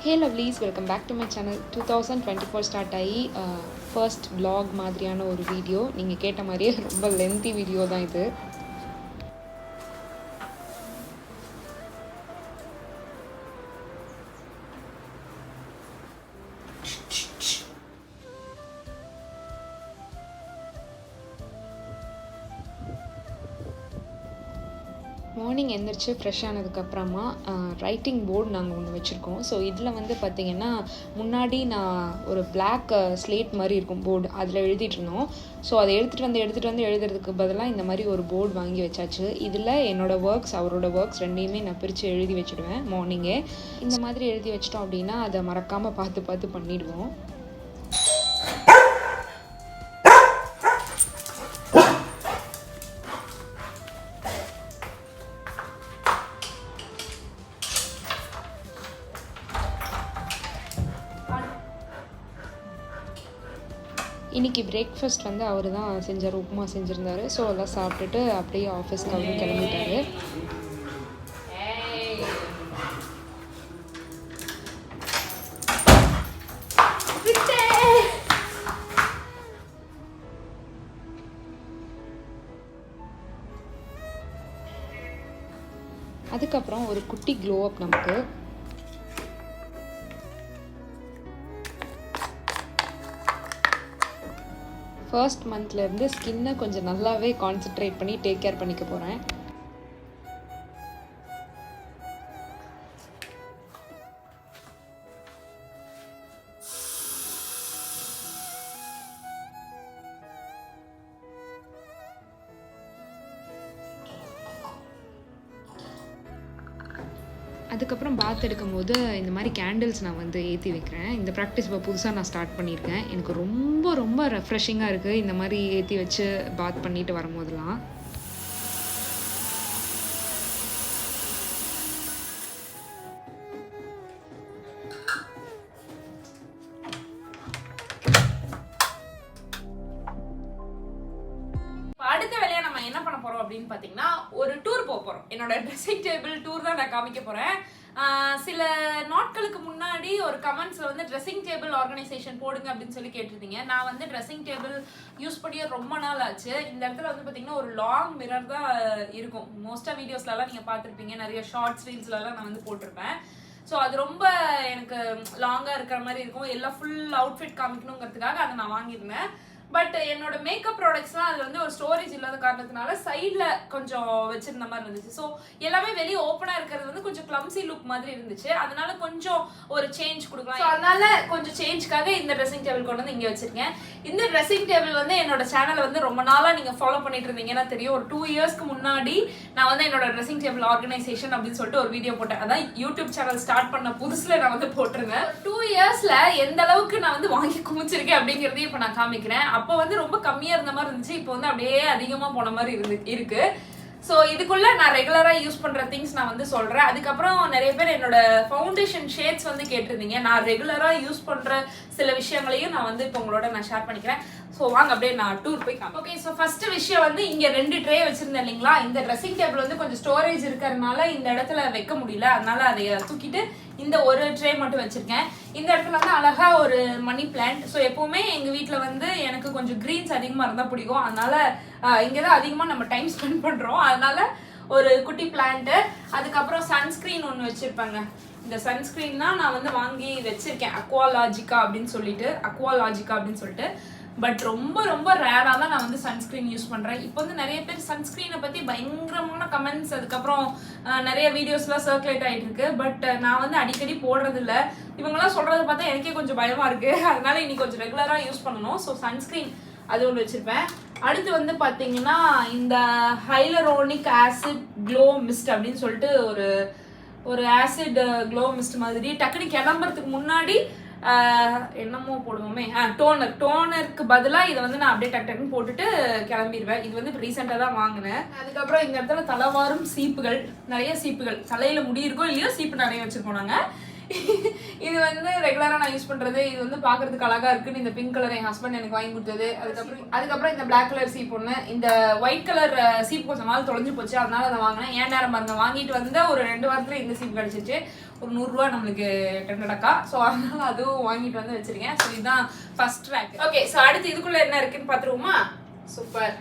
Hey lovelies, welcome back to my channel. 2024 start ஆகி first vlog மாதிரியான ஒரு video. நீங்கள் கேட்ட மாதிரியே ரொம்ப லென்த்தி வீடியோ தான் இது. மார்னிங் எழுந்திரிச்சு ஃப்ரெஷ் ஆனதுக்கப்புறமா ரைட்டிங் போர்டு நாங்கள் ஒன்று வச்சுருக்கோம். ஸோ இதில் வந்து பார்த்திங்கன்னா முன்னாடி நான் ஒரு பிளாக் ஸ்லேட் மாதிரி இருக்கும் போர்டு, அதில் எழுதிட்டு இருந்தோம். ஸோ அதை எடுத்துகிட்டு வந்து எழுதுறதுக்கு பதிலாக இந்த மாதிரி ஒரு போர்டு வாங்கி வச்சாச்சு. இதில் என்னோடய ஒர்க்ஸ் அவரோட ஒர்க்ஸ் ரெண்டையுமே நான் பிரித்து எழுதி வச்சுடுவேன். மார்னிங்கே இந்த மாதிரி எழுதி வச்சிட்டோம் அப்படின்னா அதை மறக்காமல் பார்த்து பண்ணிவிடுவோம். இன்றைக்கி பிரேக்ஃபாஸ்ட் வந்து அவர் தான் செஞ்சார், உப்புமா செஞ்சுருந்தாரு. ஸோ அதெல்லாம் சாப்பிட்டுட்டு அப்படியே ஆஃபீஸ்க்கு அவரும் கிளம்பிட்டாரு. அதுக்கப்புறம் ஒரு குட்டி க்ளோ அப் நமக்கு. ஃபர்ஸ்ட் மந்த்லேருந்து ஸ்கின்னை கொஞ்சம் நல்லாவே கான்சென்ட்ரேட் பண்ணி டேக் கேர் பண்ணிக்க போகிறேன். அதுக்கப்புறம் பாத் எடுக்கும் போது இந்த மாதிரி கேண்டில்ஸ் நான் வந்து ஏற்றி வைக்கிறேன். இந்த ப்ராக்டிஸ் இப்போ புதுசாக நான் ஸ்டார்ட் பண்ணியிருக்கேன். எனக்கு ரொம்ப ரெஃப்ரெஷிங்காக இருக்குது இந்த மாதிரி ஏற்றி வச்சு பாத் பண்ணிட்டு வரும்போதெல்லாம். அடுத்த வேலையா நம்ம என்ன பண்ண போறோம் அப்படின்னு பாத்தீங்கன்னா ஒரு டூர் போக போறோம். என்னோட ட்ரெஸ்ஸிங் டேபிள் டூர் தான் நான் காமிக்க போறேன். சில நாட்களுக்கு முன்னாடி ஒரு கமெண்ட்ஸ்ல வந்து ட்ரெஸ்ஸிங் டேபிள் ஆர்கனைசேஷன் போடுங்க அப்படின்னு சொல்லி கேட்டிருந்தீங்க. நான் வந்து ட்ரெஸ்ஸிங் டேபிள் யூஸ் பண்ணியே ரொம்ப நாள் ஆச்சு. இந்த இடத்துல வந்து பாத்தீங்கன்னா ஒரு லாங் மிரர் தான் இருக்கும். மோஸ்டா வீடியோஸ்ல எல்லாம் நீங்க பாத்திருப்பீங்க, நிறைய ஷார்ட்ஸ் ரீல்ஸ்ல எல்லாம் நான் வந்து போட்டிருப்பேன். ஸோ அது ரொம்ப எனக்கு லாங்கா இருக்கிற மாதிரி இருக்கும். எல்லாம் ஃபுல் அவுட்ஃபிட் காமிக்கணுங்கிறதுக்காக அதை நான் வாங்கியிருந்தேன். பட் என்னோட மேக்கப் ப்ராடக்ட்ஸ்லாம் அது வந்து ஒரு ஸ்டோரேஜ் இல்லாத காரணத்தினால சைடில் கொஞ்சம் வச்சிருந்த மாதிரி இருந்துச்சு. ஸோ எல்லாமே வெளியே ஓப்பனாக இருக்கிறது வந்து கொஞ்சம் கிளம்சி லுக் மாதிரி இருந்துச்சு. அதனால கொஞ்சம் ஒரு சேஞ்ச் கொடுக்கலாம். ஸோ அதனால கொஞ்சம் சேஞ்ச்காக இந்த ட்ரெஸ்ஸிங் டேபிள் கொண்டு வந்து இங்கே வச்சிருக்கேன். இந்த ட்ரெஸ்ஸிங் டேபிள் வந்து என்னோட சேனல் வந்து ரொம்ப நாளாக நீங்கள் ஃபாலோ பண்ணிட்டு இருந்தீங்கன்னா தெரியும். ஒரு 2 இயர்ஸ்க்கு முன்னாடி நான் வந்து என்னோட ட்ரெஸ்ஸிங் டேபிள் ஆர்கனைசேஷன் அப்படின்னு சொல்லிட்டு ஒரு வீடியோ போட்டேன். அதான் யூடியூப் சேனல் ஸ்டார்ட் பண்ண புதுசுல நான் வந்து போட்டிருந்தேன். 2 இயர்ஸ்ல எந்த அளவுக்கு நான் வந்து வாங்கி குமிச்சிருக்கேன் அப்படிங்கிறதையும் இப்போ நான் காமிக்கிறேன். அப்போ வந்து ரொம்ப கம்மியா இருந்த மாதிரி இருந்துச்சு, இப்போ வந்து அப்படியே அதிகமா போன மாதிரி இருக்கு. ஸோ இதுக்குள்ள நான் ரெகுலரா யூஸ் பண்ற திங்ஸ் நான் வந்து சொல்றேன். அதுக்கப்புறம் நிறைய பேர் என்னோட ஃபவுண்டேஷன் ஷேட்ஸ் வந்து கேட்டிருந்தீங்க. நான் ரெகுலரா யூஸ் பண்ற சில விஷயங்களையும் நான் வந்து இப்போ உங்களோட நான் ஷேர் பண்ணிக்கிறேன். ஸோ வாங்க அப்படியே நான் டூர் போய் காமிக்கிறேன். ஓகே, ஸோ ஃபர்ஸ்ட் விஷயம் வந்து இங்க 2 ட்ரே வச்சிருந்தேன் இல்லைங்களா. இந்த ட்ரெஸ்ஸிங் டேபிள் வந்து கொஞ்சம் ஸ்டோரேஜ் இருக்கிறதுனால இந்த இடத்துல வைக்க முடியல, அதனால அதை தூக்கிட்டு இந்த ஒரு ட்ரே மட்டும் வச்சிருக்கேன். இந்த இடத்துல வந்து அழகா ஒரு மணி பிளான்ட். ஸோ எப்பவுமே எங்க வீட்டில் வந்து எனக்கு கொஞ்சம் கிரீன்ஸ் அதிகமா இருந்தா பிடிக்கும், அதனால இங்கதான் அதிகமா நம்ம டைம் ஸ்பெண்ட் பண்றோம். அதனால ஒரு குட்டி பிளான்ட். அதுக்கப்புறம் சன்ஸ்கிரீன் ஒன்று வச்சிருப்பாங்க. இந்த சன்ஸ்கிரீன் தான் நான் வந்து வாங்கி வச்சிருக்கேன், அக்வாலாஜிகா அப்படின்னு சொல்லிட்டு. பட் ரொம்ப ரேரா தான் நான் வந்து சன்ஸ்கிரீன் யூஸ் பண்றேன். இப்போ வந்து நிறைய பேர் சன்ஸ்கிரீனை பத்தி பயங்கரமான கமெண்ட்ஸ், அதுக்கப்புறம் நிறைய வீடியோஸ்லாம் சர்க்குலேட் ஆயிட்டு இருக்கு. பட் நான் வந்து அடிக்கடி போடுறது இல்லை. இவங்கெல்லாம் சொல்றதை பார்த்தா எனக்கே கொஞ்சம் பயமா இருக்கு. அதனால இன்னைக்கு கொஞ்சம் ரெகுலரா யூஸ் பண்ணணும். ஸோ சன்ஸ்கிரீன் அது ஒன்று வச்சிருப்பேன். அடுத்து வந்து பாத்தீங்கன்னா இந்த ஹைலரோனிக் ஆசிட் க்ளோ மிஸ்ட் அப்படின்னு சொல்லிட்டு ஒரு ஆசிட் க்ளோ மிஸ்ட் மாதிரி டக்குனு கிளம்புறதுக்கு முன்னாடி என்னமோ போடுவோமே, டோனருக்கு பதிலாக இதை வந்து நான் அப்படியே டக்குன்னு போட்டுட்டு கிளம்பிடுவேன். இது வந்து இப்போ ரீசெண்டாக தான் வாங்கினேன். அதுக்கப்புறம் இந்த இடத்துல தலைவாரும் சீப்புகள், நிறைய சீப்புகள், தலையில முடி இருக்கோ இல்லையோ சீப்பு நிறைய வச்சிருக்கோம் நாங்கள். இது வந்து ரெகுலரா நான் யூஸ் பண்றது. இது வந்து பாக்குறதுக்கு அழகா இருக்குன்னு இந்த பிங்க் கலர் என் ஹஸ்பண்ட் எனக்கு வாங்கி கொடுத்தது. அதுக்கப்புறம் இந்த பிளாக் கலர் சீப் ஒண்ணு, இந்த ஒயிட் கலர் சீப் கொஞ்சம் நாள் தொலைஞ்சு போச்சு, அதனால அதை வாங்கினேன். ஏன் நேரம் பாருங்க, வாங்கிட்டு வந்த ஒரு 2 வாரத்துல இந்த சீப் கிடைச்சிச்சு. ஒரு 100 ரூபா நம்மளுக்கு டெண்டடக்கா. ஸோ அதனால அதுவும் வாங்கிட்டு வந்து வச்சிருக்கேன். ஸோ இதுதான் ஃபர்ஸ்ட் ரேக். ஓகே, ஸோ அடுத்து இதுக்குள்ள என்ன இருக்குன்னு பார்த்துருவோமா? சூப்பர்.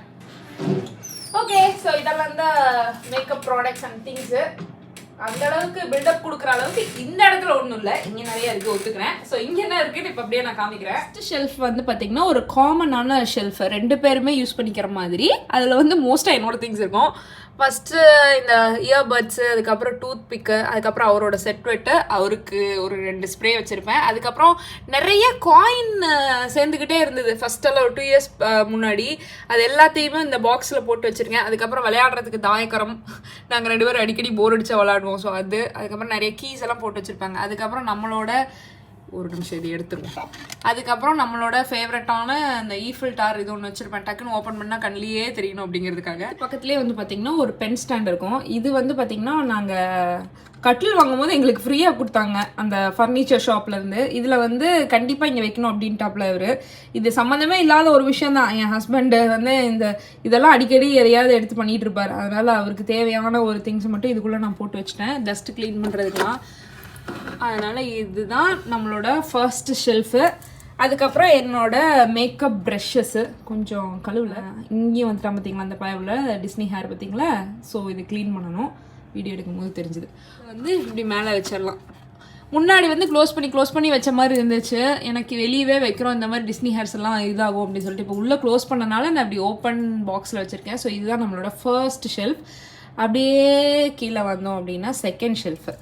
ஓகே, ஸோ இதெல்லாம் தான் மேக்கப் ப்ராடக்ட்ஸ் அண்ட் திங்ஸு. அந்த அளவுக்கு பில்டப் கொடுக்குற அளவுக்கு இந்த இடத்துல ஒன்றும் இல்லை, இங்கே நிறைய இருக்குது, ஒத்துக்கிறேன். ஸோ இங்கே என்ன இருக்குன்னு இப்போ அப்படியே நான் காமிக்கிறேன். ஃபர்ஸ்ட் ஷெல்ஃப் வந்து பார்த்தீங்கன்னா ஒரு காமனான ஷெல்ஃப், 2 பேருமே யூஸ் பண்ணிக்கிற மாதிரி. அதில் வந்து மோஸ்ட்டாக என்னோட திங்ஸ் இருக்கும். ஃபஸ்ட்டு இந்த இயர்பட்ஸு, அதுக்கப்புறம் டூத் பிக்கு, அதுக்கப்புறம் அவரோட செட் வெட்டு, அவருக்கு ஒரு 2 ஸ்ப்ரே வச்சுருப்பேன். அதுக்கப்புறம் நிறைய காயின் சேர்ந்துக்கிட்டே இருந்தது ஃபஸ்ட்டெல்லாம் ஒரு 2 இயர்ஸ் முன்னாடி. அது எல்லாத்தையுமே இந்த பாக்ஸில் போட்டு வச்சுருக்கேன். அதுக்கப்புறம் விளையாடுறதுக்கு தாயக்கரம், நாங்கள் 2 பேரும் அடிக்கடி போர் அடிச்சா விளையாடுவோம். ஸோ அது, அதுக்கப்புறம் நிறைய கீஸ் எல்லாம் போட்டு வச்சுருப்பாங்க. அதுக்கப்புறம் நம்மளோட ஒரு நிமிஷம் இது எடுத்துருவோம். அதுக்கப்புறம் நம்மளோட ஃபேவரட்டான அந்த ஈஃபில் டார் இது ஒன்று வச்சுருப்பேன். டக்குன்னு ஓப்பன் பண்ணால் கண்ணிலேயே தெரியணும் அப்படிங்கிறதுக்காக. பக்கத்துலேயே வந்து பார்த்திங்கன்னா ஒரு பென் ஸ்டாண்ட் இருக்கும். இது வந்து பார்த்திங்கன்னா நாங்கள் கட்டில் வாங்கும்போது எங்களுக்கு ஃப்ரீயாக கொடுத்தாங்க அந்த ஃபர்னிச்சர் ஷாப்லேருந்து. இதில் வந்து கண்டிப்பாக இங்கே வைக்கணும் அப்படின்ட்டாப்புல இவர். இது சம்மந்தமே இல்லாத ஒரு விஷயம் தான். என் ஹஸ்பண்டு வந்து இதெல்லாம் அடிக்கடி எதையாவது எடுத்து பண்ணிகிட்டு இருப்பார். அதனால் அவருக்கு தேவையான ஒரு திங்ஸ் மட்டும் இதுக்குள்ளே நான் போட்டு வச்சுட்டேன், டஸ்ட் க்ளீன் பண்ணுறதுக்குலாம். அதனால் இதுதான் நம்மளோட ஃபர்ஸ்ட் ஷெல்ஃபு. அதுக்கப்புறம் என்னோட மேக்கப் ப்ரஷ்ஷஸ்ஸு கொஞ்சம் கழுவில் இங்கேயும் வந்துட்டா பார்த்தீங்களா அந்த பயவில் டிஸ்னி ஹேர் பார்த்தீங்களா. ஸோ இது க்ளீன் பண்ணணும், வீடியோ எடுக்கும்போது தெரிஞ்சுது. வந்து இப்படி மேலே வச்சிடலாம். முன்னாடி வந்து க்ளோஸ் பண்ணி வச்ச மாதிரி இருந்துச்சு. எனக்கு வெளியவே வைக்கிறோம் இந்த மாதிரி டிஸ்னி ஹேர்ஸ் எல்லாம் இதாகும் அப்படின்னு சொல்லிட்டு இப்போ உள்ளே க்ளோஸ் பண்ணனால நான் அப்படி ஓப்பன் பாக்ஸில் வச்சுருக்கேன். ஸோ இதுதான் நம்மளோட ஃபர்ஸ்ட் ஷெல்ஃப். அப்படியே கீழே வந்தோம் அப்படின்னா செகண்ட் ஷெல்ஃபு.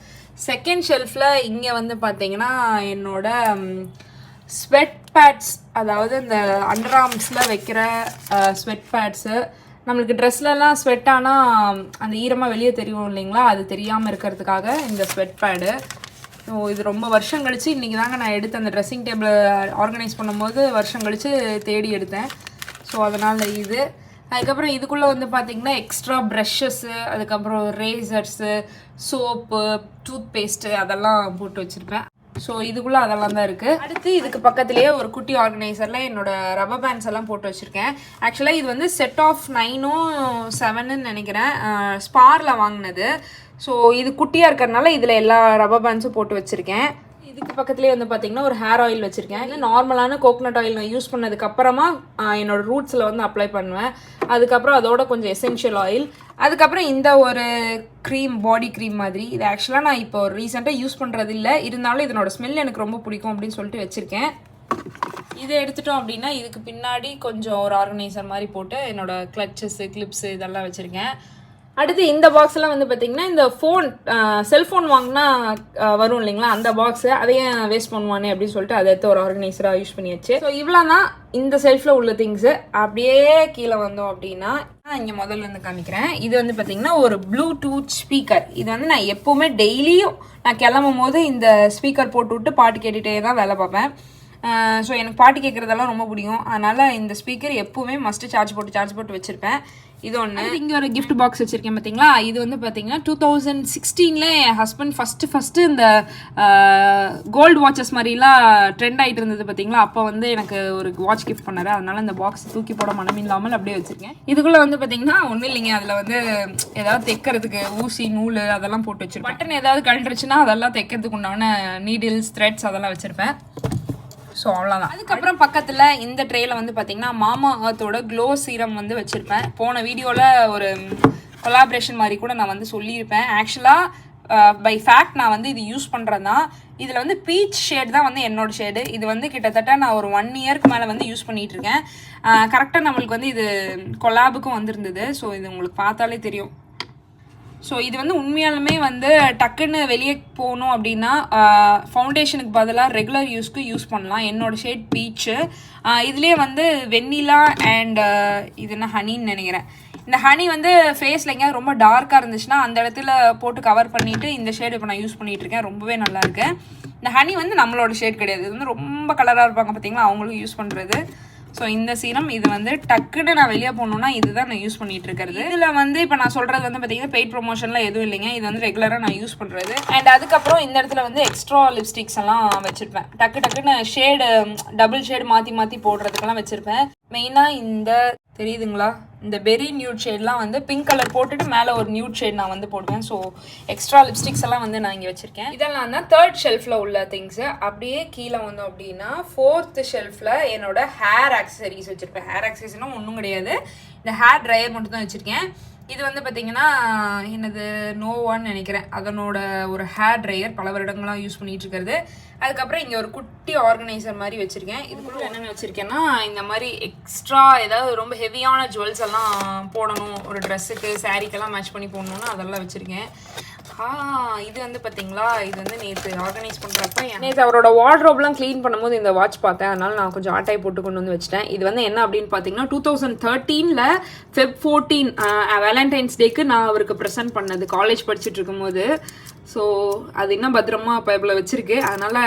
செகண்ட் ஷெல்ஃபில் இங்கே வந்து பார்த்தீங்கன்னா என்னோட ஸ்வெட் பேட்ஸ், அதாவது இந்த அண்டர் ஆர்ம்ஸில் வைக்கிற ஸ்வெட் பேட்ஸு. நம்மளுக்கு ட்ரெஸ்லலாம் ஸ்வெட் ஆனால் அந்த ஈரமாக வெளியே தெரியும் இல்லைங்களா, அது தெரியாமல் இருக்கிறதுக்காக இந்த ஸ்வெட் பேடு. ஸோ இது ரொம்ப வருஷம் கழித்து இன்றைக்கி தாங்க நான் எடுத்து அந்த ட்ரெஸ்ஸிங் டேபிள் ஆர்கனைஸ் பண்ணும்போது வருஷம் கழித்து தேடி எடுத்தேன். ஸோ அதனால் இது. அதுக்கப்புறம் இதுக்குள்ளே வந்து பார்த்திங்கன்னா எக்ஸ்ட்ரா ப்ரஷ்ஷஸ்ஸு, அதுக்கப்புறம் ரேசர்ஸு, சோப்பு, டூத் பேஸ்ட்டு அதெல்லாம் போட்டு வச்சுருப்பேன். ஸோ இதுக்குள்ளே அதெல்லாம் தான் இருக்குது. அடுத்து இதுக்கு பக்கத்துலேயே ஒரு குட்டி ஆர்கனைசரில் என்னோடய ரப்பர் பேண்ட்ஸ் எல்லாம் போட்டு வச்சுருக்கேன். ஆக்சுவலாக இது வந்து செட் ஆஃப் 9 or 7ன்னு நினைக்கிறேன், ஸ்பாரில் வாங்கினது. ஸோ இது குட்டியாக இருக்கிறதுனால இதில் எல்லா ரப்பர் பேண்ட்ஸும் போட்டு வச்சுருக்கேன். இதுக்கு பக்கத்துலேயே வந்து பார்த்தீங்கன்னா ஒரு ஹேர் ஆயில் வச்சுருக்கேன். இது நார்மலான கோகனட் ஆயில் நான் யூஸ் பண்ணதுக்கப்புறமா என்னோட ரூட்ஸில் வந்து அப்ளை பண்ணுவேன். அதுக்கப்புறம் அதோட கொஞ்சம் எசென்ஷியல் ஆயில். அதுக்கப்புறம் இந்த ஒரு க்ரீம், பாடி க்ரீம் மாதிரி. இது ஆக்சுவலாக நான் இப்போ ரீசெண்டாக யூஸ் பண்ணுறது இல்லை, இருந்தாலும் இதனோட ஸ்மெல் எனக்கு ரொம்ப பிடிக்கும் அப்படின்னு சொல்லிட்டு வச்சுருக்கேன். இதை எடுத்துட்டோம் அப்படின்னா இதுக்கு பின்னாடி கொஞ்சம் ஒரு ஆர்கனைசர் மாதிரி போட்டு என்னோட கிளச்சஸ்ஸு, கிளிப்ஸு இதெல்லாம் வச்சுருக்கேன். அடுத்து இந்த பாக்ஸ்லாம் வந்து பார்த்திங்கன்னா இந்த ஃபோன், செல்ஃபோன் வாங்கினா வரும் இல்லைங்களா அந்த பாக்ஸு, அதையும் வேஸ்ட் பண்ணுவானே அப்படின்னு சொல்லிட்டு அதை எடுத்து ஒரு ஆர்கனைசராக யூஸ் பண்ணியாச்சு. ஸோ இவ்வளோ தான் இந்த செல்ஃபில் உள்ள திங்ஸு. அப்படியே கீழே வந்தோம் அப்படின்னா இங்கே முதல்ல இருந்து காமிக்கிறேன். இது வந்து பார்த்திங்கன்னா ஒரு ப்ளூடூத் ஸ்பீக்கர். இது வந்து நான் எப்போவுமே டெய்லியும் நான் கிளம்பும் போது இந்த ஸ்பீக்கர் போட்டு விட்டு பாட்டு கேட்டுகிட்டே தான் வேலை பார்ப்பேன். ஸோ எனக்கு பாட்டு கேட்குறதெல்லாம் ரொம்ப பிடிக்கும். அதனால் இந்த ஸ்பீக்கர் எப்போவுமே மஸ்ட்டு சார்ஜ் போட்டு வச்சுருப்பேன். இது ஒன்று. இங்கே ஒரு கிஃப்ட் பாக்ஸ் வச்சுருக்கேன் பார்த்தீங்களா. இது வந்து பார்த்தீங்கன்னா 2016 என் ஹஸ்பண்ட் ஃபஸ்ட்டு இந்த கோல்டு வாட்சஸ் மாதிரிலாம் ட்ரெண்ட் ஆகிட்டு இருந்தது பார்த்தீங்களா. அப்போ வந்து எனக்கு ஒரு வாட்ச் கிஃப்ட் பண்ணாரு. அதனால் இந்த பாக்ஸ் தூக்கி போட மனம் இல்லாமல் அப்படியே வச்சுருக்கேன். இதுக்குள்ளே வந்து பார்த்தீங்கன்னா ஒன்றும் இல்லைங்க, அதில் வந்து ஏதாவது தைக்கிறதுக்கு ஊசி, நூல் அதெல்லாம் போட்டு வச்சுருப்பேன். பட்டன் ஏதாவது கழண்டுருச்சுன்னா அதெல்லாம் தைக்கிறதுக்கு உண்டான நீடில்ஸ், த்ரெட்ஸ் அதெல்லாம் வச்சுருப்பேன். ஸோ அவ்வளோதான். அதுக்கப்புறம் பக்கத்தில் இந்த ட்ரேயில் வந்து பார்த்திங்கன்னா மாமா அர்த்தோட க்ளோ சீரம் வந்து வச்சுருப்பேன். போன வீடியோவில் ஒரு கொலாபரேஷன் மாதிரி கூட நான் வந்து சொல்லியிருப்பேன். ஆக்சுவலாக பை ஃபேக்ட் நான் வந்து இது யூஸ் பண்ணுறது தான். இதில் வந்து பீச் ஷேட் தான் வந்து என்னோட ஷேடு. இது வந்து கிட்டத்தட்ட நான் ஒரு 1 இயருக்கு மேலே வந்து யூஸ் பண்ணிகிட்டு இருக்கேன். கரெக்டாக நம்மளுக்கு வந்து இது கொலாபுக்கும் வந்துருந்தது. ஸோ இது உங்களுக்கு பார்த்தாலே தெரியும். ஸோ இது வந்து உண்மையாலுமே வந்து டக்குன்னு வெளியே போகணும் அப்படின்னா ஃபவுண்டேஷனுக்கு பதிலாக ரெகுலர் யூஸ்க்கு யூஸ் பண்ணலாம். என்னோடய ஷேட் பீச்சு. இதுலேயே வந்து வெண்ணிலா அண்ட் இது என்ன ஹனின்னு நினைக்கிறேன். இந்த ஹனி வந்து ஃபேஸில் எங்கேயாவது ரொம்ப டார்க்காக இருந்துச்சுன்னா அந்த இடத்துல போட்டு கவர் பண்ணிவிட்டு இந்த ஷேடு இப்போ நான் யூஸ் பண்ணிகிட்டு இருக்கேன். ரொம்பவே நல்லாயிருக்கு. இந்த ஹனி வந்து நம்மளோட ஷேட் கிடையாது. இது வந்து ரொம்ப கலராக இருப்பாங்க பார்த்தீங்களா, அவங்களும் யூஸ் பண்ணுறது. ஸோ இந்த சீரம் இது வந்து டக்குன்னு நான் வெளியே போகணுன்னா இதுதான் நான் யூஸ் பண்ணிட்டு இருக்கிறது. இதில் வந்து இப்போ நான் சொல்கிறது வந்து பார்த்தீங்கன்னா பெய்ட் ப்ரொமோஷன்லாம் எதுவும் இல்லைங்க. இது வந்து ரெகுலராக நான் யூஸ் பண்ணுறது. அண்ட் அதுக்கப்புறம் இந்த இடத்துல வந்து எக்ஸ்ட்ரா லிப்ஸ்டிக்ஸ் எல்லாம் வச்சுருப்பேன். டக்குன்னு ஷேடு, டபுள் ஷேடு மாற்றி போடுறதுக்கெல்லாம் வச்சுருப்பேன். மெயினாக இந்த தெரியுதுங்களா, இந்த பெரி நியூட் ஷேட்லாம் வந்து பிங்க் கலர் போட்டுட்டு மேலே ஒரு நியூட் ஷேட் நான் வந்து போடுவேன். ஸோ எக்ஸ்ட்ரா லிப்ஸ்டிக்ஸ் எல்லாம் வந்து நான் இங்கே வச்சுருக்கேன். இதெல்லாம் தான் 3rd ஷெல்ஃபில் உள்ள திங்ஸு. அப்படியே கீழே வந்தோம் அப்படின்னா 4th ஷெல்ஃபில் என்னோட ஹேர் ஆக்சசரிஸ் வச்சுருப்பேன். ஹேர் ஆக்சசரிஸ்லாம் ஒன்றும் கிடையாது, இந்த ஹேர் ட்ரையர் மட்டும் தான் வச்சுருக்கேன். இது வந்து பார்த்தீங்கன்னா என்னது நோவான்னு நினைக்கிறேன், அதனோட ஒரு ஹேர் ட்ரையர் பல வருடங்களாக யூஸ் பண்ணிட்டு இருக்கிறது. அதுக்கப்புறம் இங்கே ஒரு குட்டி ஆர்கனைசர் மாதிரி வச்சுருக்கேன். இதுக்குள்ள என்னென்ன வச்சுருக்கேன்னா, இந்த மாதிரி எக்ஸ்ட்ரா ஏதாவது ரொம்ப ஹெவியான ஜுவல்ஸ் எல்லாம் போடணும், ஒரு ட்ரெஸ்ஸுக்கு சாரீக்கெல்லாம் மேட்ச் பண்ணி போடணும்னா அதெல்லாம் வச்சுருக்கேன். இது வந்து பார்த்தீங்களா, இது வந்து நேற்று ஆர்கனைஸ் பண்ணுறப்ப நேற்று அவரோட வார்ட்ரோப்லாம் க்ளீன் பண்ணும்போது இந்த வாட்ச் பார்த்தேன், அதனால நான் கொஞ்சம் ஆட்டாய் போட்டு கொண்டு வந்து வச்சிட்டேன். இது வந்து என்ன அப்படின்னு பார்த்தீங்கன்னா 2013 Feb 14 வேலண்டைன்ஸ் டேக்கு நான் அவருக்கு ப்ரெசென்ட் பண்ணது காலேஜ் படிச்சுட்டு இருக்கும்போது. ஸோ அது இன்னும் பத்திரமா பைப்பில் வச்சிருக்கு, அதனால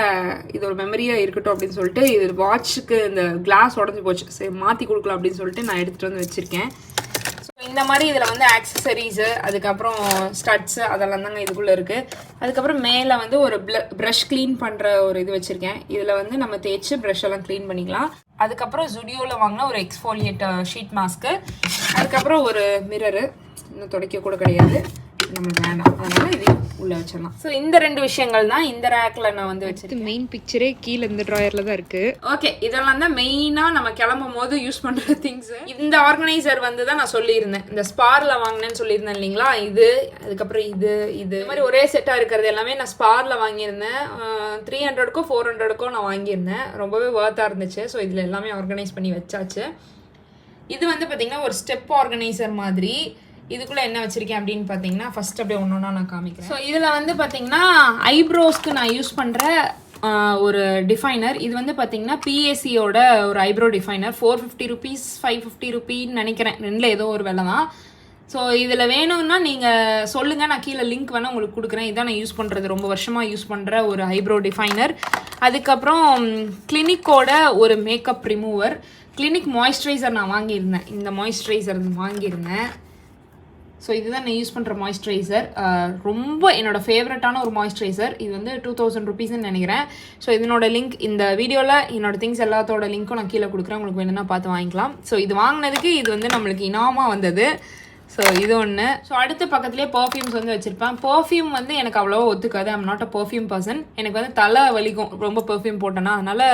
இது ஒரு மெமரியாக இருக்கட்டும் அப்படின்னு சொல்லிட்டு, இது வாட்சுக்கு இந்த கிளாஸ் உடஞ்சி போச்சு, சரி மாற்றி கொடுக்கலாம் அப்படின்னு சொல்லிட்டு நான் எடுத்துகிட்டு வந்து வச்சுருக்கேன். இந்த மாதிரி இதில் வந்து ஆக்சசரிஸு, அதுக்கப்புறம் ஸ்டட்ஸு அதெல்லாம் தாங்க இதுக்குள்ளே இருக்குது. அதுக்கப்புறம் மேலே வந்து ஒரு ப்ரஷ் க்ளீன் பண்ணுற ஒரு இது வச்சுருக்கேன். இதில் வந்து நம்ம தேய்ச்சி ப்ரஷ் எல்லாம் க்ளீன் பண்ணிக்கலாம். அதுக்கப்புறம் ஜுடியோவில் வாங்கின ஒரு எக்ஸ்ஃபோலியேட் ஷீட் மாஸ்க்கு, அதுக்கப்புறம் ஒரு மிரரு, இன்னும் துடைக்க கூட கிடையாது, நம்மளுக்கு வேண்டாம், அதனால இதையும் உள்ளே வச்சிடலாம். ஸோ இந்த 2 விஷயங்கள் தான் இந்த ரேக்கில் நான் வந்து வச்சிருக்கேன். மெயின் பிக்சரே கீழே இந்த ட்ராயரில் தான் இருக்குது. ஓகே, இதெல்லாம் தான் மெயினாக நம்ம கிளம்பும் போது யூஸ் பண்ணுற திங்ஸ். இந்த ஆர்கனைசர் வந்து தான் நான் சொல்லியிருந்தேன், இந்த ஸ்பாரில் வாங்கினேன்னு சொல்லியிருந்தேன் இல்லைங்களா, இது அதுக்கப்புறம் இது மாதிரி ஒரே செட்டாக இருக்கிறது எல்லாமே நான் ஸ்பாரில் வாங்கியிருந்தேன். 300க்கோ 400க்கோ நான் வாங்கியிருந்தேன், ரொம்பவே ஒர்த்தாக இருந்துச்சு. ஸோ இதில் எல்லாமே ஆர்கனைஸ் பண்ணி வச்சாச்சு. இது வந்து பார்த்திங்கன்னா ஒரு ஸ்டெப் ஆர்கனைசர் மாதிரி. இதுக்குள்ளே என்ன வச்சுருக்கேன் அப்படின்னு பார்த்தீங்கன்னா, ஃபஸ்ட் அப்படியே ஒன்று ஒன்றா நான் காமிக்கிறேன். ஸோ இதில் வந்து பார்த்தீங்கன்னா ஐப்ரோஸ்க்கு நான் யூஸ் பண்ணுற ஒரு டிஃபைனர். இது வந்து பார்த்தீங்கன்னா பிஏசியோட ஒரு ஐப்ரோ டிஃபைனர். 450 rupees 550 rupees நினைக்கிறேன், ரெண்டில் ஏதோ ஒரு விலை தான். ஸோ இதில் வேணும்னா நீங்கள் சொல்லுங்கள், நான் கீழே லிங்க் வேணால் உங்களுக்கு கொடுக்குறேன். இதான் நான் யூஸ் பண்ணுறது, ரொம்ப வருஷமாக யூஸ் பண்ணுற ஒரு ஐப்ரோ டிஃபைனர். அதுக்கப்புறம் கிளினிக்கோட ஒரு மேக்கப் ரிமூவர். கிளினிக் மாய்ஸ்சரைசர் நான் வாங்கியிருந்தேன், இந்த மாய்ஸ்சரைசர் வாங்கியிருந்தேன். ஸோ இதுதான் நான் யூஸ் பண்ணுற மாய்ஸ்சரைசர், ரொம்ப என்னோடய ஃபேவரட்டான ஒரு மாய்ஸ்சரைசர். இது வந்து 2000 rupeesன்னு நினைக்கிறேன். ஸோ இதனோட லிங்க் இந்த வீடியோவில், என்னோடய திங்ஸ் எல்லாத்தோட லிங்க்கும் நான் கீழே கொடுக்குறேன், உங்களுக்கு வேணும்னா பார்த்து வாங்கிக்கலாம். ஸோ இது வாங்கினதுக்கு இது வந்து நம்மளுக்கு இனாமாக வந்தது. ஸோ இது ஒன்று. ஸோ அடுத்து பக்கத்துலேயே பர்ஃப்யூம்ஸ் வந்து வச்சுருப்பேன். பர்ஃப்யூம் வந்து எனக்கு அவ்வளோவா ஒத்துக்காது, I'm not a perfume person. எனக்கு வந்து தலை வலிக்கும் ரொம்ப பர்ஃப்யூம் போட்டேன்னா, அதனால்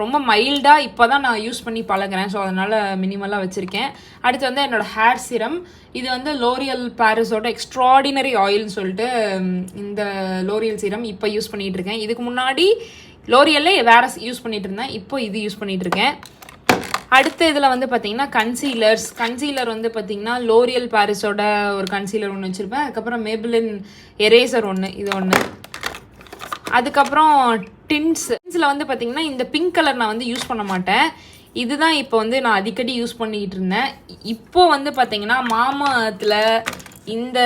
ரொம்ப மைல்டாக இப்போ தான் நான் யூஸ் பண்ணி பழகிறேன். ஸோ அதனால் மினிமலாக வச்சுருக்கேன். அடுத்து வந்து என்னோடய ஹேர் சிரம். இது வந்து லோரியல் பாரிஸோட எக்ஸ்ட்ராடினரி ஆயில்னு சொல்லிட்டு இந்த லோரியல் சீரம் இப்போ யூஸ் பண்ணிகிட்டு இருக்கேன். இதுக்கு முன்னாடி லோரியல்லே வேறு யூஸ் பண்ணிகிட்டு இருந்தேன், இப்போ இது யூஸ் பண்ணிகிட்டு இருக்கேன். அடுத்த இதில் வந்து பார்த்தீங்கன்னா கன்சீலர் வந்து பார்த்தீங்கன்னா லோரியல் பாரிஸோட ஒரு கன்சீலர் ஒன்று வச்சுருப்பேன். அதுக்கப்புறம் மேபிளின் எரேசர் ஒன்று, இது ஒன்று. அதுக்கப்புறம் டின்ஸில் வந்து பார்த்தீங்கன்னா இந்த பிங்க் கலர் நான் வந்து யூஸ் பண்ண மாட்டேன், இதுதான் இப்போ வந்து நான் அடிக்கடி யூஸ் பண்ணிக்கிட்டு இருந்தேன். இப்போது வந்து பார்த்தீங்கன்னா மாமாத்தில் இந்த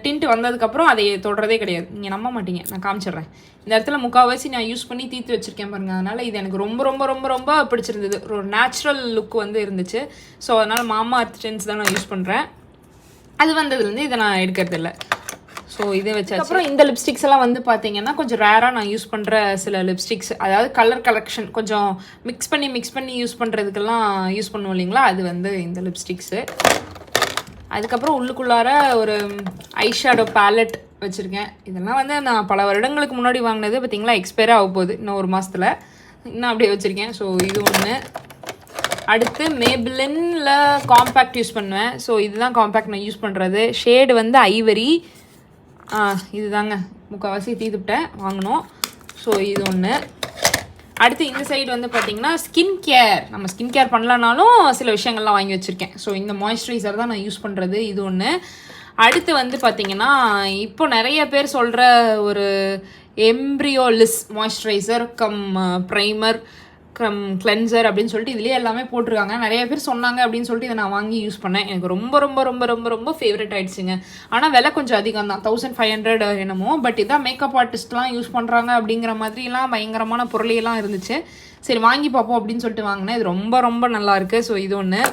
டிண்ட் வந்ததுக்கப்புறம் அதை தொடுறதே கிடையாது. நீங்கள் நம்ப மாட்டீங்க, நான் காமிச்சிடுறேன். இந்த இடத்துல முக்கால்வாசி நான் யூஸ் பண்ணி தீர்த்து வச்சுருக்கேன் பாருங்கள். அதனால் இது எனக்கு ரொம்ப ரொம்ப ரொம்ப ரொம்ப பிடிச்சிருந்தது, ஒரு நேச்சுரல் லுக் வந்து இருந்துச்சு. ஸோ அதனால் மாமா அர்த் டின்ஸ் தான் நான் யூஸ் பண்ணுறேன். அது வந்ததுலேருந்து இதை நான் எடுக்கிறது இல்லை. ஸோ இதை வச்சு அப்புறம் இந்த லிப்ஸ்டிக்ஸ் எல்லாம் வந்து பார்த்தீங்கன்னா கொஞ்சம் ரேராக நான் யூஸ் பண்ணுற சில லிப்ஸ்டிக்ஸ், அதாவது கலர் கலெக்ஷன் கொஞ்சம் மிக்ஸ் பண்ணி யூஸ் பண்ணுறதுக்கெல்லாம் யூஸ் பண்ணுவோம் இல்லைங்களா, அது வந்து இந்த லிப்ஸ்டிக்ஸு. அதுக்கப்புறம் உள்ளுக்குள்ளார ஒரு ஐஷேடோ பேலட் வச்சுருக்கேன். இதெல்லாம் வந்து நான் பல வருடங்களுக்கு முன்னாடி வாங்கினது, பார்த்தீங்களா எக்ஸ்பயர் ஆக போகுது இன்னும் ஒரு மாதத்தில், இன்னும் அப்படியே வச்சுருக்கேன். ஸோ இது ஒன்று. அடுத்து மேபிளினில் காம்பேக்ட் யூஸ் பண்ணுவேன். ஸோ இதுதான் காம்பேக்ட் நான் யூஸ் பண்ணுறது. ஷேடு வந்து ஐவரி, இது தாங்க முக்கால்வாசி தீர்த்துவிட்டேன் வாங்கினோம். ஸோ இது ஒன்று. அடுத்து இந்த சைடு வந்து பார்த்திங்கன்னா ஸ்கின் கேர், நம்ம ஸ்கின் கேர் பண்ணலனாலும் சில விஷயங்கள்லாம் வாங்கி வச்சுருக்கேன். ஸோ இந்த மாய்ஸ்சரைசர் தான் நான் யூஸ் பண்ணுறது, இது ஒன்று. அடுத்து வந்து பார்த்திங்கன்னா இப்போ நிறைய பேர் சொல்கிற ஒரு Embryolisse moisturiser cum primer cum cleanser அப்படின்னு சொல்லிட்டு இதுலேயே எல்லாமே போட்டிருக்காங்க. நிறைய பேர் சொன்னாங்க அப்படின்னு சொல்லிட்டு இதை நான் வாங்கி யூஸ் பண்ணேன். எனக்கு ரொம்ப ரொம்ப ரொம்ப ரொம்ப ரொம்ப ஃபேவரட் ஆகிடுச்சுங்க. ஆனால் விலை கொஞ்சம் அதிகம் தான், 1500 என்னமோ. பட் இதான் மேக்கப் ஆர்டிஸ்ட்லாம் யூஸ் பண்ணுறாங்க அப்படிங்கிற மாதிரிலாம் பயங்கரமான பொருளையெல்லாம் இருந்துச்சு. சரி வாங்கி பார்ப்போம் அப்படின்னு சொல்லிட்டு வாங்கினேன். இது ரொம்ப ரொம்ப நல்லாயிருக்கு. ஸோ இது ஒன்று.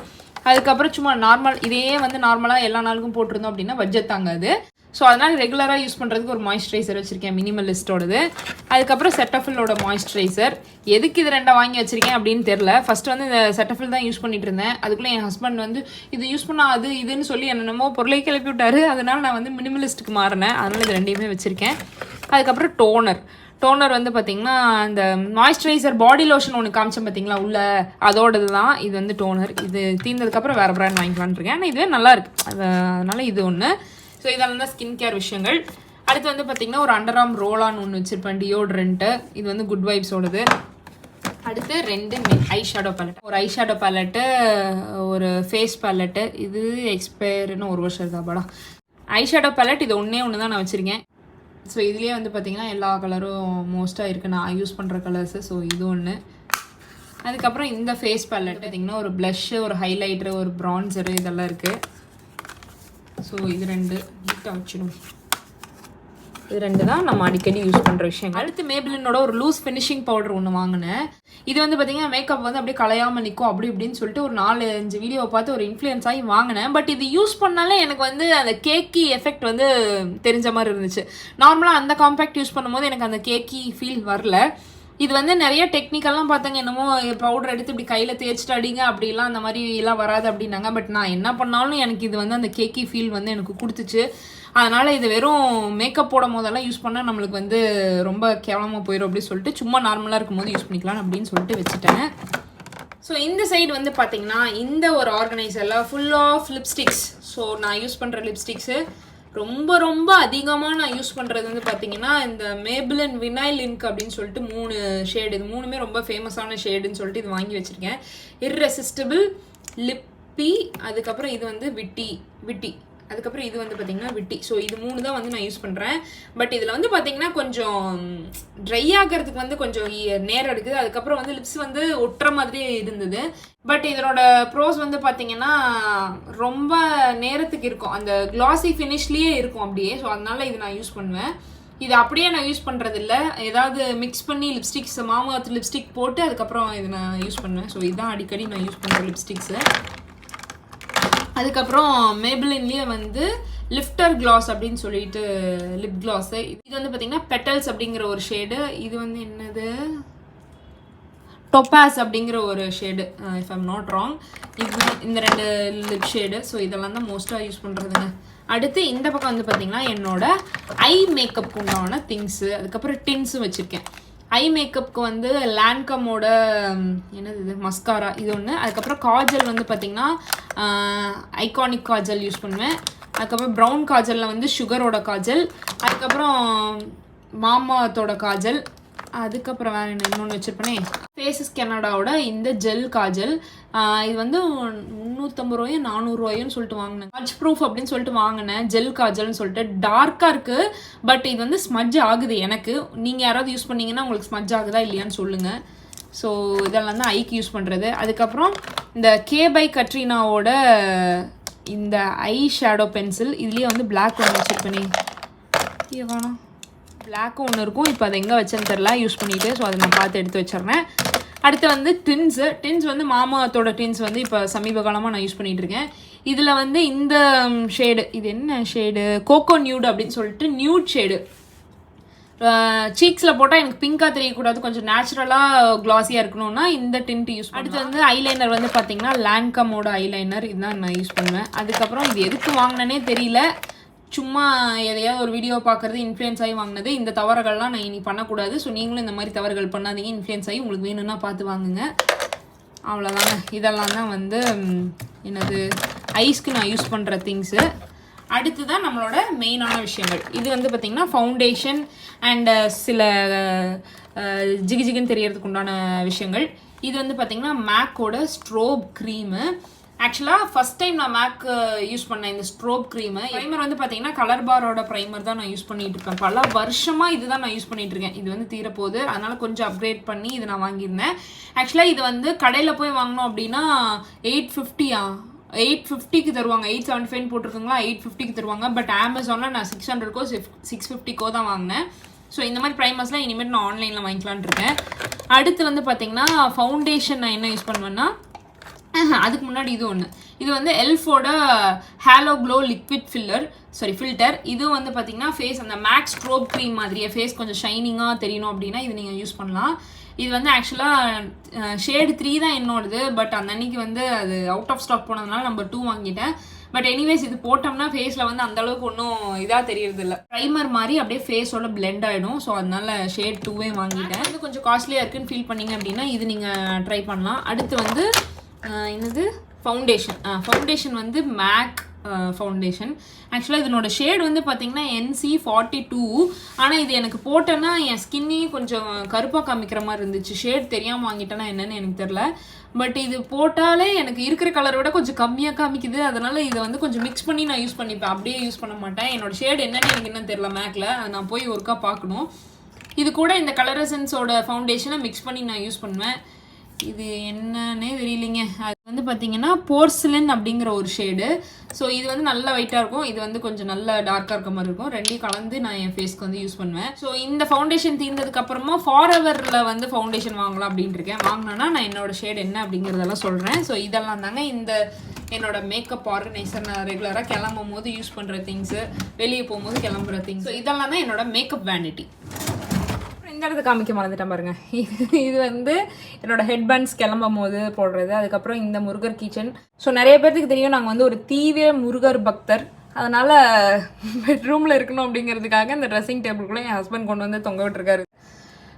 அதுக்கப்புறம் சும்மா நார்மல், இதே வந்து நார்மலாக எல்லா நாளுக்கும் போட்டிருந்தோம் அப்படின்னா பட்ஜெட் தாங்காது. ஸோ அதனால் ரெகுலராக யூஸ் பண்ணுறதுக்கு ஒரு மாய்ஸ்சரைசர் வச்சுருக்கேன் மினிமலிஸ்டோடது. அதுக்கப்புறம் செட்டஃபிலோட மாய்ஸ்சரைசர். எதுக்கு இது 2 வாங்கி வச்சுருக்கேன் அப்படின்னு தெரில. ஃபஸ்ட்டு வந்து இந்த செட்டஃபில் தான் யூஸ் பண்ணிட்டு இருந்தேன். அதுக்குள்ளே என் ஹஸ்பண்ட் வந்து இது யூஸ் பண்ணால் அது இதுன்னு சொல்லி என்னென்னமோ பொருளை கிளப்பி விட்டாரு. அதனால் நான் வந்து மினிமலிஸ்ட்டுக்கு மாறினேன். அதனால் இது 2யுமே வச்சுருக்கேன். அதுக்கப்புறம் டோனர் வந்து பார்த்திங்கன்னா இந்த மாய்ஸ்சரைசர் பாடி லோஷன் ஒன்று காமிச்சேன் பார்த்தீங்களா உள்ள, அதோடது தான் இது வந்து டோனர். இது தீர்ந்ததுக்கப்புறம் வேறு பிராண்ட் வாங்கிக்கலான்னு இருக்கேன். ஆனால் இதுவே நல்லாயிருக்கு, அதனால் இது ஒன்று. ஸோ இதெல்லாம் தான் ஸ்கின் கேர் விஷயங்கள். அடுத்து வந்து பார்த்திங்கன்னா ஒரு அண்டர்ஆர்ம் ரோலான்னு ஒன்று வச்சுருப்பேன், டியோட்ரண்ட்டு. இது வந்து குட் வைப்ஸோடது. அடுத்து 2 ஐ ஷேடோ பேலட். ஒரு ஐ ஷேடோ பேலட்டு, ஒரு ஃபேஸ் பேலட்டு. இது எக்ஸ்பயர்னு 1 வருஷம் இருந்தாப்பாடா. ஐ ஷேடோ பேலட் இது ஒன்று தான் நான் வச்சுருக்கேன். ஸோ இதுலேயே வந்து பார்த்திங்கன்னா எல்லா கலரும் மோஸ்ட்டாக இருக்குது நான் யூஸ் பண்ணுற கலர்ஸு. ஸோ இது ஒன்று. அதுக்கப்புறம் இந்த ஃபேஸ் பேலட் பார்த்திங்கன்னா ஒரு ப்ளஷ்ஷு, ஒரு ஹைலைட்ரு, ஒரு ப்ரான்சரு இதெல்லாம் இருக்குது. ஸோ இது 2 நீட்டாக வச்சிடும். இது 2 தான் நம்ம அடிக்கடி யூஸ் பண்ணுற விஷயம். அடுத்து மேபிளினோட ஒரு லூஸ் ஃபினிஷிங் பவுடர் ஒன்று வாங்கினேன். இது வந்து பார்த்தீங்கன்னா மேக்கப் வந்து அப்படியே கலையாமல் நிற்கும் அப்படி இப்படின்னு சொல்லிட்டு ஒரு 4-5 வீடியோவை பார்த்து ஒரு இன்ஃப்ளூயன்ஸ் ஆகி வாங்கினேன். பட் இது யூஸ் பண்ணாலே எனக்கு வந்து அந்த கேக்கி எஃபெக்ட் வந்து தெரிஞ்ச மாதிரி இருந்துச்சு. நார்மலாக அந்த காம்பேக்ட் யூஸ் பண்ணும்போது எனக்கு அந்த கேக்கி ஃபீல் வரல. இது வந்து நிறைய டெக்னிக்கெல்லாம் பார்த்தாங்க, என்னமோ பவுடர் எடுத்து இப்படி கையில் தேய்ச்சிட்டு அடிங்க அப்படிலாம் அந்த மாதிரி எல்லாம் வராது அப்படின்னாங்க. பட் நான் என்ன பண்ணாலும் எனக்கு இது வந்து அந்த கேக்கி ஃபீல் வந்து எனக்கு கொடுத்துச்சு. அதனால் இது வெறும் மேக்கப் போடும் போதெல்லாம் யூஸ் பண்ணால் நம்மளுக்கு வந்து ரொம்ப கேவலமாக போயிடும் அப்படின்னு சொல்லிட்டு சும்மா நார்மலாக இருக்கும்போது யூஸ் பண்ணிக்கலாம் அப்படின்னு சொல்லிட்டு வச்சுட்டேன். ஸோ இந்த சைடு வந்து பார்த்தீங்கன்னா இந்த ஒரு ஆர்கனைசரில் ஃபுல் ஆஃப் லிப்ஸ்டிக்ஸ். ஸோ நான் யூஸ் பண்ணுற லிப்ஸ்டிக்ஸு ரொம்ப அதிகமாக நான் யூஸ் பண்ணுறது வந்து பார்த்தீங்கன்னா இந்த மேபிளின் வினைல் இங்க் அப்படின்னு சொல்லிட்டு 3 ஷேடு. இது 3மே ரொம்ப ஃபேமஸான ஷேடுன்னு சொல்லிட்டு இது வாங்கி வச்சுருக்கேன். இர்ரெசிஸ்டிபிள், லிப்பி, அதுக்கப்புறம் இது வந்து விட்டி, அதுக்கப்புறம் இது வந்து பார்த்திங்கன்னா விட்டி. ஸோ இது 3 தான் வந்து நான் யூஸ் பண்ணுறேன். பட் இதில் வந்து பார்த்திங்கன்னா கொஞ்சம் ட்ரை ஆகிறதுக்கு வந்து கொஞ்சம் நேரம் எடுக்குது. அதுக்கப்புறம் வந்து லிப்ஸ் வந்து ஒட்டுற மாதிரியே இருந்தது. பட் இதனோட ப்ரோஸ் வந்து பார்த்திங்கன்னா ரொம்ப நேரத்துக்கு இருக்கும், அந்த கிளாசி ஃபினிஷ்லேயே இருக்கும் அப்படியே. ஸோ அதனால இது நான் யூஸ் பண்ணுவேன். இது அப்படியே நான் யூஸ் பண்ணுறதில்ல, ஏதாவது மிக்ஸ் பண்ணி லிப்ஸ்டிக்ஸ் மாமாத்து லிப்ஸ்டிக் போட்டு அதுக்கப்புறம் இது நான் யூஸ் பண்ணுவேன். ஸோ இதுதான் அடிக்கடி நான் யூஸ் பண்ணுற லிப்ஸ்டிக்ஸு. அதுக்கப்புறம் மேபிளின்லேயே வந்து லிஃப்டர் கிளாஸ் அப்படின்னு சொல்லிட்டு லிப் கிளாஸு. இது வந்து பார்த்திங்கன்னா பெட்டல்ஸ் அப்படிங்கிற ஒரு ஷேடு. இது வந்து என்னது, டொப்பாஸ் அப்படிங்கிற ஒரு shade, if I'm not wrong. இது இந்த 2 லிப் ஷேடு. ஸோ இதெல்லாம் தான் மோஸ்ட்டாக யூஸ் பண்ணுறதுங்க. அடுத்து இந்த பக்கம் வந்து பார்த்திங்கன்னா என்னோட ஐ மேக்கப் உண்டான திங்ஸு, அதுக்கப்புறம் டின்ஸும் வச்சுருக்கேன். ஐ மேக்கப்புக்கு வந்து லான்கமோட என்னது இது மஸ்காரா இது ஒன்று. அதுக்கப்புறம் காஜல் வந்து பார்த்திங்கன்னா ஐகானிக் காஜல் யூஸ் பண்ணுவேன். அதுக்கப்புறம் ப்ரௌன் காஜலில் வந்து சுகரோட காஜல், அதுக்கப்புறம் மாமாத்தோட காஜல், அதுக்கப்புறம் வேறு இன்னொன்று வச்சுருப்பேனே ஃபேஸஸ் கனடாவோட இந்த ஜெல் காஜல். இது வந்து 350 ரூபாயும் 400 ரூபாயும் சொல்லிட்டு வாங்கினேன். ஸ்மட்ச் ப்ரூஃப் அப்படின்னு சொல்லிட்டு வாங்கினேன், ஜெல் காஜல்னு சொல்லிட்டு. டார்க்காக இருக்குது, பட் இது வந்து ஸ்மட்ஜ் ஆகுது எனக்கு. நீங்கள் யாராவது யூஸ் பண்ணிங்கன்னா உங்களுக்கு ஸ்மட்ஜ் ஆகுதா இல்லையான்னு சொல்லுங்கள். ஸோ இதெல்லாம் தான் ஐக்கு யூஸ் பண்ணுறது. அதுக்கப்புறம் இந்த கே பை கட்ரினாவோட இந்த ஐ ஷேடோ பென்சில். இதுலேயே வந்து பிளாக் ஒன்று வச்சுருப்பேனே, வேணாம் பிளாக்கும் ஒன்று இருக்கும். இப்போ அதை எங்கே வச்சேன்னு தெரில, யூஸ் பண்ணிவிட்டு. ஸோ அதை நான் பார்த்து எடுத்து வச்சிடுறேன். அடுத்து வந்து டின்ஸ் வந்து மாமாத்தோட டின்ஸ் வந்து இப்போ சமீப காலமாக நான் யூஸ் பண்ணிகிட்ருக்கேன். இதில் வந்து இந்த ஷேடு, இது என்ன ஷேடு, கோகோ நியூட் அப்படின்னு சொல்லிட்டு நியூட் ஷேடு. சீக்ஸில் போட்டால் எனக்கு பிங்காக தெரியக்கூடாது, கொஞ்சம் நேச்சுரலாக க்ளாஸியாக இருக்கணும்னா இந்த டின்ட் யூஸ். அடுத்து வந்து ஐலைனர் வந்து பார்த்திங்கன்னா லான்கமோட ஐலைனர், இதுதான் நான் யூஸ் பண்ணுவேன். அதுக்கப்புறம் இது எதுக்கு வாங்கினேனே தெரியல, சும்மா எதையாவது ஒரு வீடியோ பார்க்குறது இன்ஃப்ளூயன்ஸ் ஆகி வாங்கினது. இந்த தவறுகள்லாம் நான் இனி பண்ணக்கூடாது. ஸோ நீங்களும் இந்த மாதிரி தவறுகள் பண்ணாதீங்க. இன்ஃப்ளூயன்ஸ் ஆகி உங்களுக்கு வேணும்னா பார்த்து வாங்குங்க, அவ்வளோதாங்க. இதெல்லாம் தான் வந்து என்னது ஐஸ்க்கு நான் யூஸ் பண்ணுற திங்ஸு. அடுத்து தான் நம்மளோட மெயினான விஷயங்கள். இது வந்து பார்த்திங்கன்னா ஃபவுண்டேஷன் அண்ட் சில ஜிகின்னு தெரியறதுக்கு உண்டான விஷயங்கள். இது வந்து பார்த்திங்கன்னா மேக்கோட ஸ்ட்ரோப் க்ரீமு. ஆக்சுவலாக ஃபஸ்ட் டைம் நான் மேக் யூஸ் பண்ணேன் இந்த ஸ்ட்ரோப் க்ரீமு. ப்ரைமர் வந்து பார்த்தீங்கன்னா கலர் பாரோட ப்ரைமர் தான் நான் யூஸ் பண்ணிட்டு இருக்கேன். பல வருஷமாக இது தான் நான் யூஸ் பண்ணிட்டு இருக்கேன். இது வந்து தீரப்போகுது, அதனால கொஞ்சம் அப்கிரேட் பண்ணி இது நான் வாங்கியிருந்தேன். ஆக்சுவலாக இது வந்து கடையில் போய் வாங்கினோம் அப்படின்னா 850க்கு தருவாங்க. 875 போட்டிருக்குங்களா, 850க்கு தருவாங்க. பட் அமேசானில் நான் 600க்கோ 650க்கோ தான் வாங்கினேன். ஸோ இந்த மாதிரி ப்ரைமர்ஸ்லாம் இனிமேல் நான் ஆன்லைனில் வாங்கிக்கலான் இருக்கேன். அடுத்து வந்து பார்த்தீங்கன்னா ஃபவுண்டேஷன் நான் என்ன யூஸ் பண்ணுவேன்னா, அதுக்கு முன்னாடி இது ஒன்று, இது வந்து எல்ஃபோட ஹேலோ க்ளோ லிக்விட் ஃபில்டர். இது வந்து பார்த்தீங்கன்னா ஃபேஸ் அந்த மேக்ஸ் ஸ்ட்ரோப் க்ரீம் மாதிரியே ஃபேஸ் கொஞ்சம் ஷைனிங்காக தெரியணும் அப்படின்னா இது நீங்கள் யூஸ் பண்ணலாம். இது வந்து ஆக்சுவலாக ஷேடு 3 தான் என்னோடது, பட் அந்த அன்னைக்கு வந்து அது அவுட் ஆஃப் ஸ்டாக் போனதுனால நம்பர் 2 வாங்கிட்டேன். பட் எனிவேஸ் இது போட்டோம்னா ஃபேஸில் வந்து அந்தளவுக்கு ஒன்றும் இதாக தெரியறது இல்லை, ப்ரைமர் மாதிரி அப்படியே ஃபேஸோட பிளெண்ட் ஆகிடும். ஸோ அதனால ஷேட் 2வே வாங்கிட்டேன். இது கொஞ்சம் காஸ்ட்லியாக இருக்குன்னு ஃபீல் பண்ணிங்க அப்படின்னா இது நீங்கள் ட்ரை பண்ணலாம். அடுத்து வந்து என்னது ஃபவுண்டேஷன் வந்து மேக் ஃபவுண்டேஷன். ஆக்சுவலாக இதனோட ஷேட் வந்து பார்த்தீங்கன்னா NC42. ஆனால் இது எனக்கு போட்டேன்னா என் ஸ்கின்னே கொஞ்சம் கருப்பாக காமிக்கிற மாதிரி இருந்துச்சு. ஷேட் தெரியாமல் வாங்கிட்டேன்னா என்னன்னு எனக்கு தெரில. பட் இது போட்டாலே எனக்கு இருக்கிற கலரை விட கொஞ்சம் கம்மியாக காமிக்குது. அதனால் இதை வந்து கொஞ்சம் மிக்ஸ் பண்ணி நான் யூஸ் பண்ணிப்பேன், அப்படியே யூஸ் பண்ண மாட்டேன். என்னோட ஷேட் என்னன்னு எனக்கு என்னன்னு தெரில மேக்கில், அதை நான் போய் ஒருக்கா பார்க்கணும். இது கூட இந்த கலர் எசன்ஸோட ஃபவுண்டேஷனை மிக்ஸ் பண்ணி நான் யூஸ் பண்ணுவேன். இது என்னன்னே தெரியலைங்க. அது வந்து பார்த்தீங்கன்னா போர்சிலன் அப்படிங்கிற ஒரு ஷேடு. ஸோ இது வந்து நல்ல வெயிட்டாக இருக்கும், இது வந்து கொஞ்சம் நல்ல டார்க்காக இருக்க மாதிரி இருக்கும். ரெண்டையும் கலந்து நான் என் ஃபேஸ்க்கு வந்து யூஸ் பண்ணுவேன். ஸோ இந்த ஃபவுண்டேஷன் தீர்ந்ததுக்கப்புறமா ஃபாரெவரில் வந்து ஃபவுண்டேஷன் வாங்கலாம் அப்படின்ட்டு இருக்கேன். வாங்கினோன்னா நான் என்னோட ஷேட் என்ன அப்படிங்கிறதெல்லாம் சொல்கிறேன். ஸோ இதெல்லாம் தாங்க இந்த என்னோட மேக்கப் ஆர்கனைசர். நான் ரெகுலராக கிளம்பும் போது யூஸ் பண்ணுற திங்ஸு, வெளியே போகும்போது கிளம்புற திங்ஸ். ஸோ இதெல்லாம் தான் என்னோட மேக்கப் வேனிட்டி. இந்த இடத்து காமிக்க மறந்துட்டேன் பாருங்க. இது வந்து என்னோட ஹெட்பேண்ட்ஸ் கிளம்பும் போது போடுறது. அதுக்கப்புறம் இந்த முருகர் கிச்சன். ஸோ நிறைய பேர்த்துக்கு தெரியும் நாங்கள் வந்து ஒரு தீவிர முருகர் பக்தர். அதனால் பெட்ரூமில் இருக்கணும் அப்படிங்கிறதுக்காக இந்த ட்ரெஸ்ஸிங் டேபிள்குள்ளே என் ஹஸ்பண்ட் கொண்டு வந்து தொங்க விட்டுருக்காரு.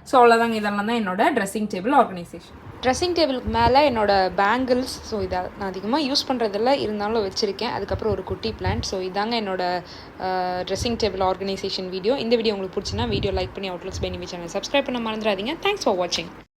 ஸோ அவ்வளோதாங்க, இதெல்லாம் தான் என்னோட ட்ரெஸ்ஸிங் டேபிள் ஆர்கனைசேஷன். ட்ரெஸ்ஸிங் டேபிளுக்கு மேலே என்னோடய பேங்கிள்ஸ். ஸோ இதை நான் அதிகமாக யூஸ் பண்ணுறதில்ல, இருந்தாலும் வச்சுருக்கேன். அதுக்கப்புறம் ஒரு குட்டி பிளான்ட். ஸோ இதாங்க என்னோட ட்ரெஸ்ஸிங் டேபிள் ஆர்கனைசேஷன் வீடியோ. இந்த வீடியோ உங்களுக்கு பிடிச்சின்னா வீடியோ லைக் பண்ணி outlooks by Nivi channel subscribe பண்ண மறந்துடாதீங்க. தேங்க்ஸ் ஃபார் வாட்சிங்.